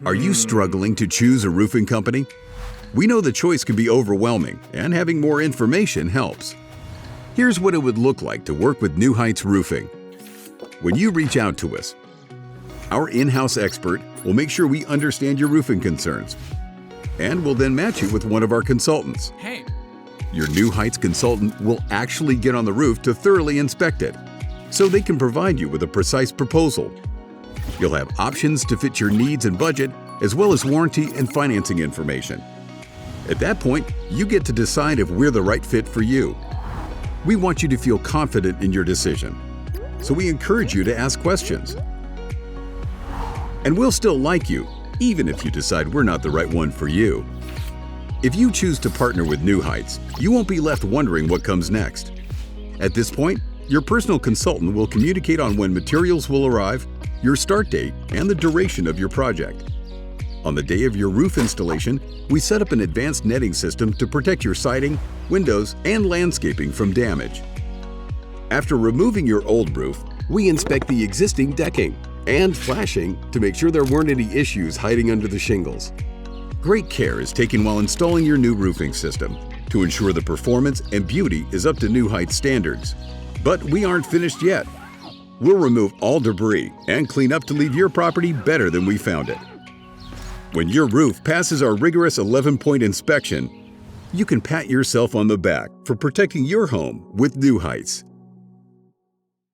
Are you struggling to choose a roofing company? We know the choice can be overwhelming, and having more information helps. Here's what it would look like to work with New Heights Roofing. When you reach out to us, our in-house expert will make sure we understand your roofing concerns, and will then match you with one of our consultants. Hey. Your New Heights consultant will actually get on the roof to thoroughly inspect it, so they can provide you with a precise proposal. You'll have options to fit your needs and budget, as well as warranty and financing information. At that point, you get to decide if we're the right fit for you. We want you to feel confident in your decision, so we encourage you to ask questions. And we'll still like you, even if you decide we're not the right one for you. If you choose to partner with New Heights, you won't be left wondering what comes next. At this point, your personal consultant will communicate on when materials will arrive, your start date, and the duration of your project. On the day of your roof installation, we set up an advanced netting system to protect your siding, windows, and landscaping from damage. After removing your old roof, we inspect the existing decking and flashing to make sure there weren't any issues hiding under the shingles. Great care is taken while installing your new roofing system to ensure the performance and beauty is up to New Heights standards. But we aren't finished yet. We'll remove all debris and clean up to leave your property better than we found it. When your roof passes our rigorous 11-point inspection, you can pat yourself on the back for protecting your home with New Heights.